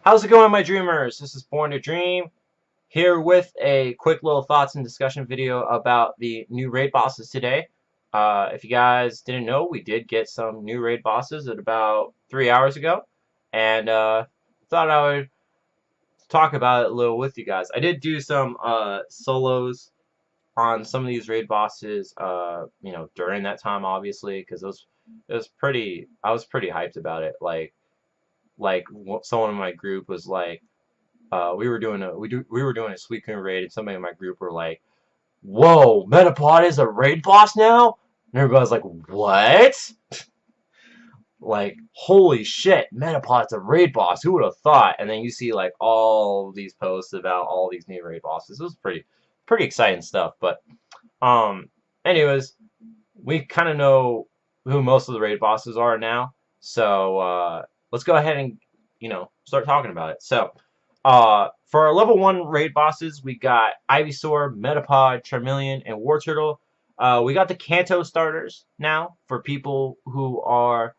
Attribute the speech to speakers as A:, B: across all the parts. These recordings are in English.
A: How's it going, my dreamers? This is Born to Dream here with a quick little thoughts and discussion video about the new raid bosses today. If you guys didn't know, we did get some new raid bosses at about 3 hours ago, and thought I would talk about it a little with you guys. I did do some solos on some of these raid bosses, during that time, obviously, because it was pretty. I was pretty hyped about it. Someone in my group was like. We were doing a Suicune raid, and somebody in my group were like, "Whoa, Metapod is a raid boss now?" And everybody's like, "What?" Like, holy shit, Metapod's a raid boss. Who would have thought? And then you see like all these posts about all these new raid bosses. It was pretty exciting stuff. But um, anyways, we kind of know who most of the raid bosses are now. So let's go ahead and start talking about it. So for our level 1 raid bosses, we got Ivysaur, Metapod, Charmeleon, and Wartortle. We got the Kanto starters now for people who are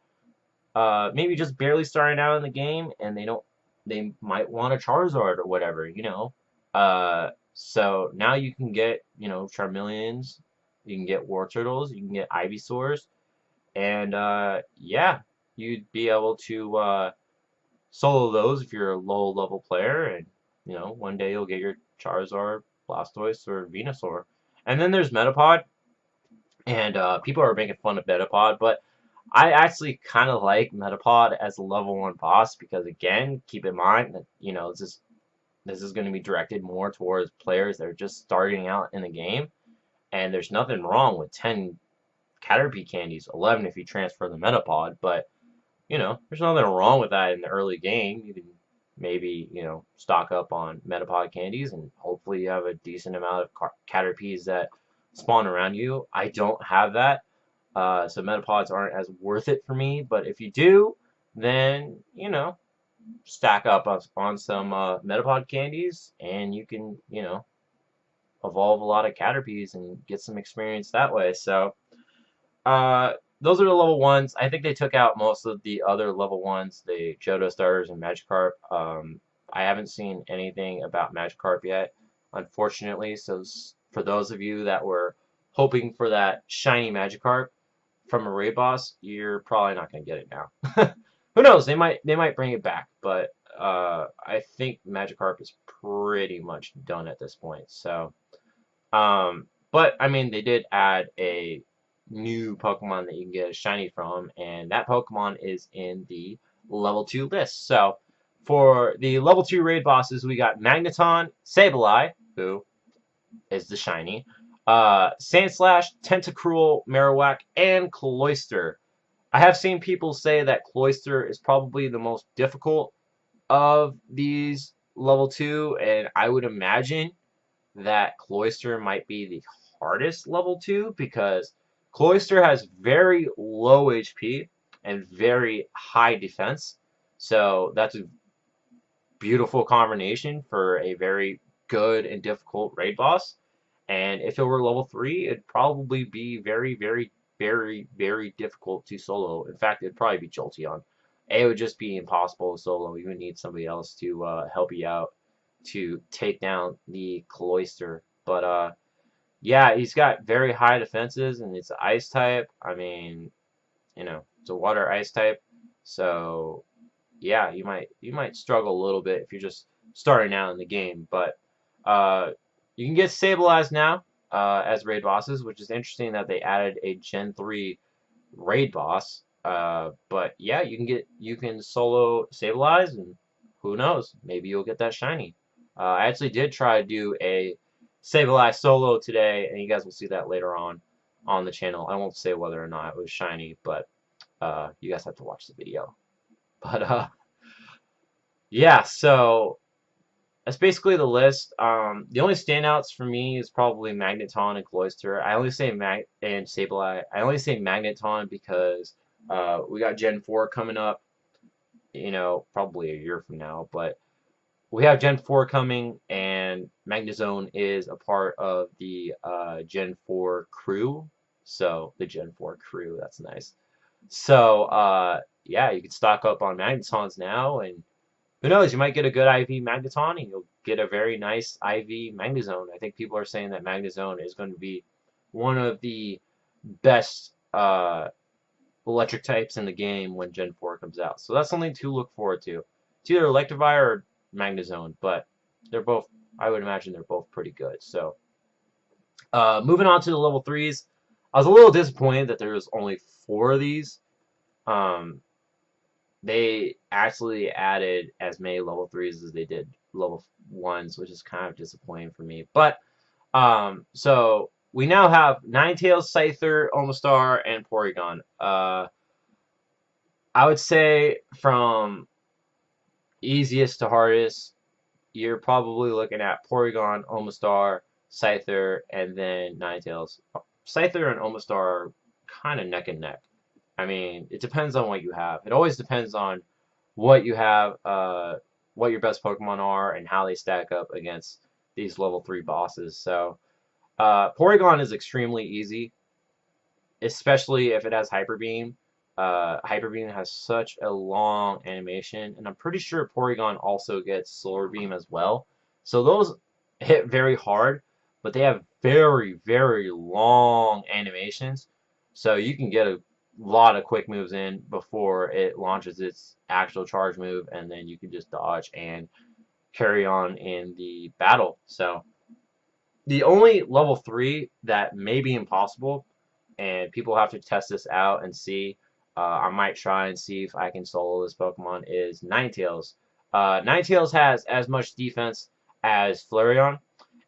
A: maybe just barely starting out in the game and they might want a Charizard or whatever. So now you can get, Charmeleons, you can get Wartortles, you can get Ivysaurs, and yeah, you'd be able to solo those if you're a low level player, and one day you'll get your Charizard, Blastoise, or Venusaur. And then there's Metapod, and people are making fun of Metapod, but I actually kind of like Metapod as a level 1 boss because, again, keep in mind that this is going to be directed more towards players that are just starting out in the game, and there's nothing wrong with 10 Caterpie candies, 11 if you transfer the Metapod, but there's nothing wrong with that in the early game. You can maybe, stock up on Metapod candies and hopefully you have a decent amount of Caterpies that spawn around you. I don't have that, so Metapods aren't as worth it for me, but if you do, then, stack up on some Metapod candies and you can, evolve a lot of Caterpies and get some experience that way. So, uh, those are the level ones. I think they took out most of the other level ones, the Johto starters and Magikarp. I haven't seen anything about Magikarp yet, unfortunately. So for those of you that were hoping for that shiny Magikarp from a raid boss, you're probably not going to get it now. Who knows? They might bring it back, but I think Magikarp is pretty much done at this point. So, but I mean, they did add a new Pokemon that you can get a shiny from, and that Pokemon is in the level 2 list. So for the level 2 raid bosses, we got Magneton, Sableye, who is the shiny, Sandslash, Tentacruel, Marowak, and Cloyster. I have seen people say that Cloyster is probably the most difficult of these level 2, and I would imagine that Cloyster might be the hardest level 2 because Cloyster has very low HP and very high defense. So that's a beautiful combination for a very good and difficult raid boss. And if it were level 3, it'd probably be very, very, very, very difficult to solo. In fact, it'd probably be Jolteon. It would just be impossible to solo. You would need somebody else to help you out to take down the Cloyster. But yeah, he's got very high defenses, and it's an ice type. I mean, it's a water ice type. So yeah, you might struggle a little bit if you're just starting out in the game. But you can get stabilized now as raid bosses, which is interesting that they added a Gen 3 raid boss. But yeah, you can solo stabilize, and who knows, maybe you'll get that shiny. I actually did try to do a stabilize solo today, and you guys will see that later on the channel. I won't say whether or not it was shiny, but you guys have to watch the video. But yeah, so that's basically the list. The only standouts for me is probably Magneton and Cloyster. I only say and Sableye. I only say Magneton because we got Gen 4 coming up, probably a year from now, but we have Gen 4 coming, and Magnezone is a part of the Gen 4 crew. So, the Gen 4 crew, that's nice. So, yeah, you can stock up on Magnetons now, and who knows? You might get a good IV Magneton, and you'll get a very nice IV Magnezone. I think people are saying that Magnezone is going to be one of the best electric types in the game when Gen 4 comes out. So that's something to look forward to. It's either Electivire or Magnezone, but they're both, I would imagine they're both pretty good. So moving on to the level 3s, I was a little disappointed that there was only 4 of these. Um, they actually added as many level 3s as they did level 1s, which is kind of disappointing for me. But so we now have Ninetales, Scyther, Omastar, and Porygon. I would say from easiest to hardest, you're probably looking at Porygon, Omastar, Scyther, and then Ninetales. Scyther and Omastar are kind of neck and neck. I mean, it depends on what you have. It always depends on what you have, what your best Pokemon are, and how they stack up against these level 3 bosses. So, Porygon is extremely easy, especially if it has Hyper Beam. Hyper Beam has such a long animation, and I'm pretty sure Porygon also gets Solar Beam as well. So those hit very hard, but they have very, very long animations. So you can get a lot of quick moves in before it launches its actual charge move, and then you can just dodge and carry on in the battle. So the only level 3 that may be impossible, and people have to test this out and see, I might try and see if I can solo this Pokemon, is Ninetales. Ninetales has as much defense as Flareon,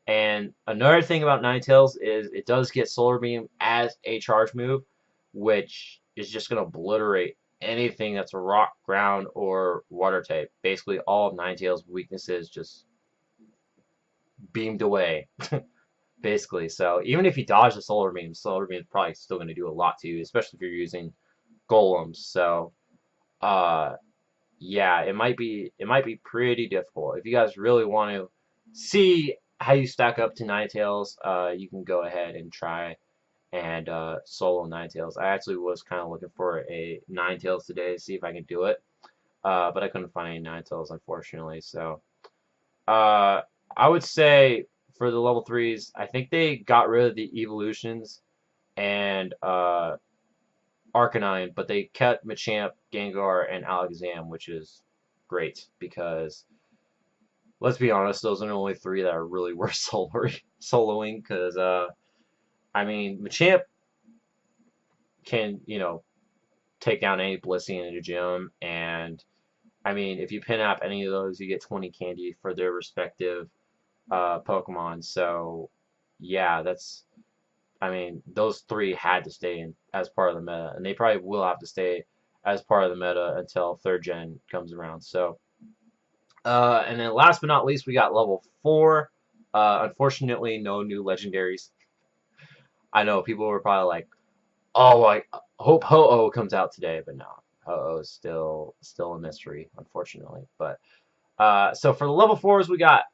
A: and another thing about Ninetales is it does get Solar Beam as a charge move, which is just going to obliterate anything that's a rock, ground, or water type. Basically, all of Ninetales' weaknesses just beamed away. Basically, so even if you dodge the Solar Beam is probably still going to do a lot to you, especially if you're using Golems. So, uh, yeah, it might be pretty difficult. If you guys really want to see how you stack up to Ninetales, you can go ahead and try and solo Ninetales. I actually was kind of looking for a Ninetales today to see if I can do it, but I couldn't find any Ninetales, unfortunately. So, uh, I would say for the level 3s, I think they got rid of the evolutions and Arcanine, but they kept Machamp, Gengar, and Alakazam, which is great because let's be honest, those are the only 3 that are really worth soloing because I mean Machamp can take down any Blissey in a gym, and I mean if you pin up any of those, you get 20 candy for their respective Pokemon. So yeah, I mean those 3 had to stay in as part of the meta, and they probably will have to stay as part of the meta until 3rd gen comes around. So and then last but not least, we got level 4. Unfortunately, no new legendaries. I know people were probably like, "Oh, I hope Ho-Oh comes out today," but no, Ho-Oh is still a mystery, unfortunately. But so for the level 4s, we got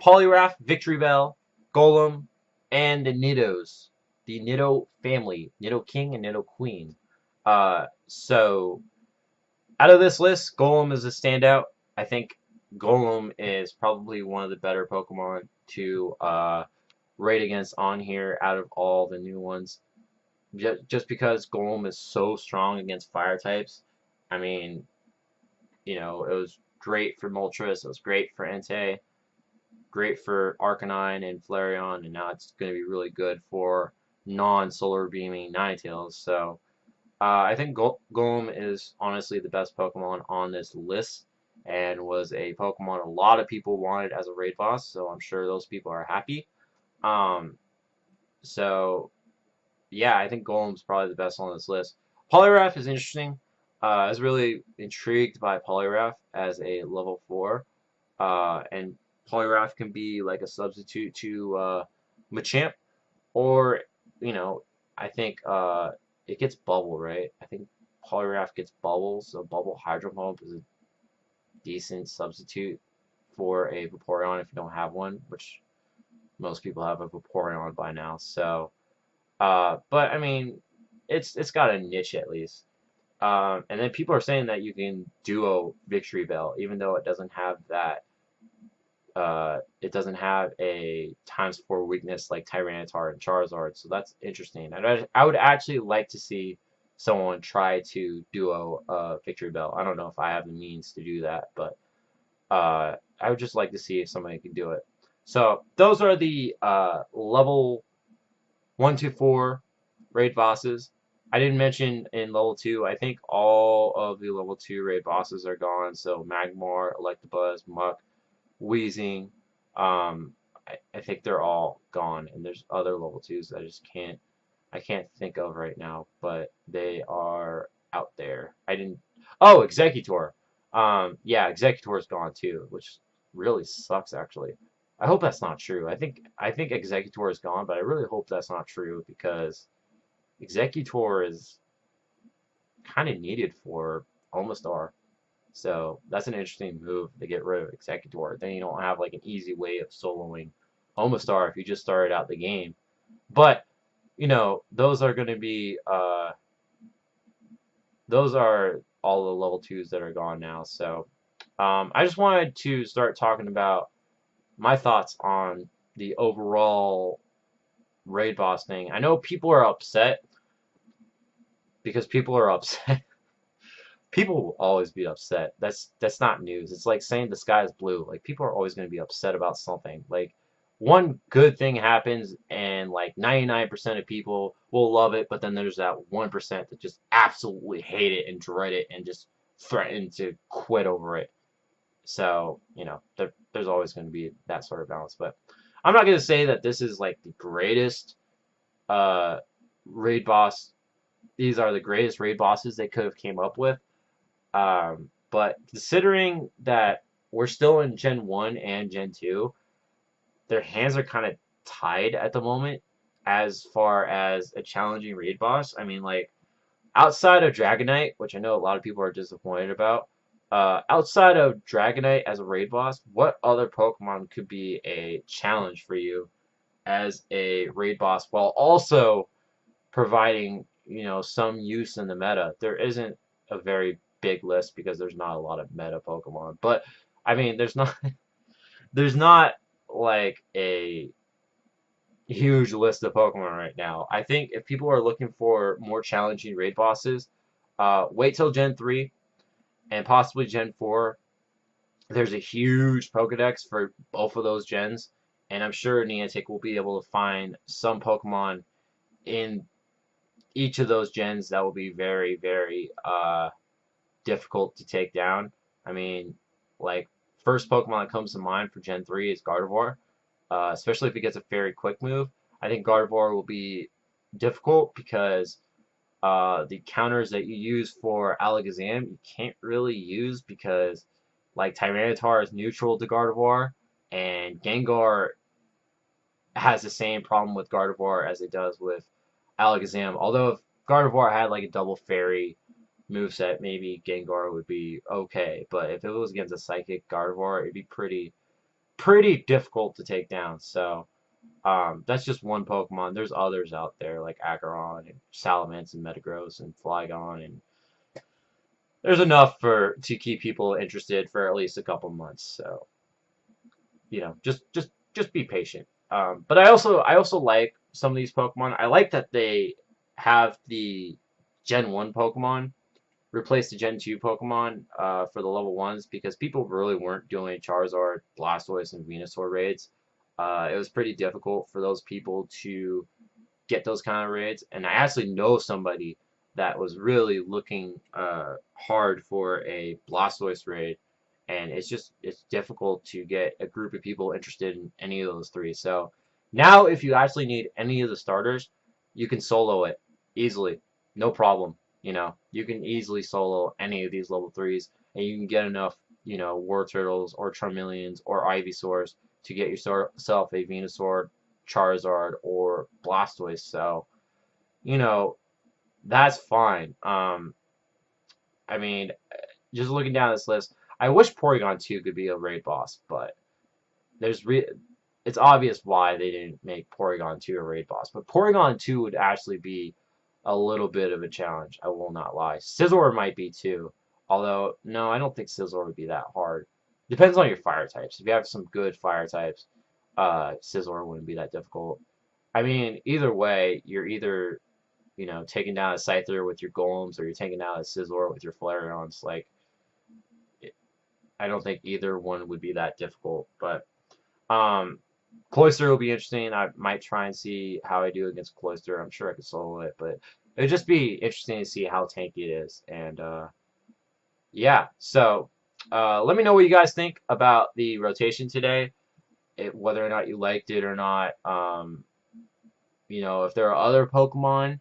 A: Poliwrath, Victreebel, Golem, and the Nidos. The Nido family. Nido King and Nido Queen. So out of this list, Golem is a standout. I think Golem is probably one of the better Pokemon to rate against on here out of all the new ones. Just because Golem is so strong against fire types. I mean, it was great for Moltres, it was great for Entei, great for Arcanine and Flareon, and now it's going to be really good for non-solar beaming Ninetales. So I think Golem is honestly the best Pokemon on this list, and was a Pokemon a lot of people wanted as a raid boss, so I'm sure those people are happy. Um, so yeah, I think Golem's probably the best on this list. Poliwrath is interesting. I was really intrigued by Poliwrath as a level 4. And Poliwrath can be like a substitute to Machamp, or, I think it gets Bubble, right? I think Poliwrath gets Bubble, so Bubble Hydro Pump is a decent substitute for a Vaporeon if you don't have one, which most people have a Vaporeon by now. So, but I mean, it's got a niche at least. And then people are saying that you can duo Victory Bell, even though it doesn't have that. It doesn't have a ×4 weakness like Tyranitar and Charizard, so that's interesting. I would actually like to see someone try to duo Victory Bell. I don't know if I have the means to do that, but I would just like to see if somebody can do it. So those are the level 1 to 4 raid bosses. I didn't mention in level 2, I think all of the level 2 raid bosses are gone. So Magmar, Electabuzz, Muck, Weezing, um, I think they're all gone. And there's other level 2s that I can't think of right now, but they are out there. I didn't, oh, Executor. Yeah, Executor's gone too, which really sucks actually. I hope that's not true. I think Executor is gone, but I really hope that's not true because Executor is kind of needed for Omastar. So that's an interesting move to get rid of Executor. Then you don't have like an easy way of soloing Omastar if you just started out the game. But you know, those are going to be those are all the level 2s that are gone now. So I just wanted to start talking about my thoughts on the overall raid boss thing. I know people are upset because people are upset. People will always be upset. That's not news. It's like saying the sky is blue. Like people are always going to be upset about something. Like one good thing happens and like 99% of people will love it, but then there's that 1% that just absolutely hate it and dread it and just threaten to quit over it. So, you know, there's always going to be that sort of balance. But I'm not going to say that this is like the greatest uh, raid boss. These are the greatest raid bosses they could have came up with. But considering that we're still in Gen 1 and Gen 2, their hands are kind of tied at the moment as far as a challenging raid boss. I mean, like, outside of Dragonite, which I know a lot of people are disappointed about, outside of Dragonite as a raid boss, what other Pokemon could be a challenge for you as a raid boss while also providing, you know, some use in the meta? There isn't a very big list because there's not a lot of meta Pokemon. But I mean, there's not like a huge list of Pokemon right now. I think if people are looking for more challenging raid bosses, wait till Gen 3 and possibly Gen 4. There's a huge Pokedex for both of those gens, and I'm sure Niantic will be able to find some Pokemon in each of those gens that will be very, very difficult to take down. I mean, like, first Pokemon that comes to mind for Gen 3 is Gardevoir, especially if it gets a very quick move. I think Gardevoir will be difficult because the counters that you use for Alakazam you can't really use because like Tyranitar is neutral to Gardevoir and Gengar has the same problem with Gardevoir as it does with Alakazam. Although if Gardevoir had like a double fairy moveset, maybe Gengar would be okay. But if it was against a psychic Gardevoir, it'd be pretty difficult to take down. So that's just one Pokemon. There's others out there like Acheron and Salamence and Metagross and Flygon, and there's enough to keep people interested for at least a couple months. So you know, just be patient. But I also like some of these Pokemon. I like that they have the Gen 1 Pokemon replace the Gen 2 Pokemon for the level 1s because people really weren't doing Charizard, Blastoise, and Venusaur raids. It was pretty difficult for those people to get those kind of raids, and I actually know somebody that was really looking hard for a Blastoise raid, and it's difficult to get a group of people interested in any of those three. So now if you actually need any of the starters, you can solo it easily, no problem. You know, you can easily solo any of these level 3s, and you can get enough, you know, War Turtles or Charmeleons or Ivysaurs to get yourself a Venusaur, Charizard, or Blastoise. So, you know, that's fine. I mean, just looking down this list, I wish Porygon 2 could be a raid boss, but it's obvious why they didn't make Porygon 2 a raid boss. But Porygon 2 would actually be a little bit of a challenge. I will not lie. Scizor might be too. Although, no, I don't think Scizor would be that hard. Depends on your fire types. If you have some good fire types, Scizor wouldn't be that difficult. I mean, either way, you're either, taking down a Scyther with your Golems or you're taking down a Scizor with your Flareons. Like, I don't think either one would be that difficult. But, Cloyster will be interesting. I might try and see how I do against Cloyster. I'm sure I could solo it, but it would just be interesting to see how tanky it is. And yeah, so let me know what you guys think about the rotation today, whether or not you liked it or not. If there are other Pokemon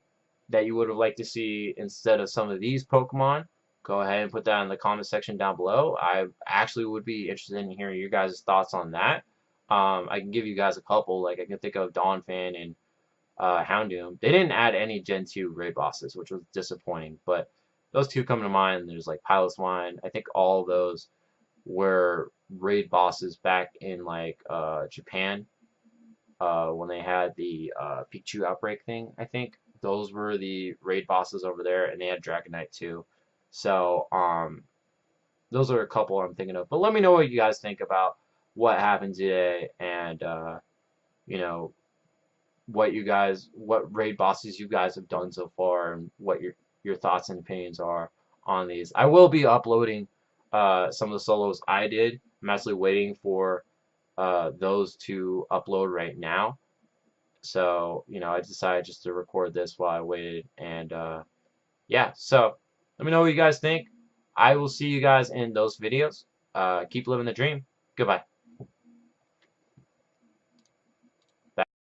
A: that you would have liked to see instead of some of these Pokemon, go ahead and put that in the comment section down below. I actually would be interested in hearing your guys' thoughts on that. I can give you guys a couple. Like I can think of Donphan and Houndoom. They didn't add any Gen 2 raid bosses, which was disappointing. But those two come to mind. There's like Piloswine. I think all of those were raid bosses back in like Japan when they had the Pikachu outbreak thing. I think those were the raid bosses over there, and they had Dragonite too. So those are a couple I'm thinking of. But let me know what you guys think about what happened today, and you know what raid bosses you guys have done so far, and what your thoughts and opinions are on these. I will be uploading some of the solos I did. I'm actually waiting for those to upload right now. So, I decided just to record this while I waited. And yeah, so let me know what you guys think. I will see you guys in those videos. Keep living the dream. Goodbye.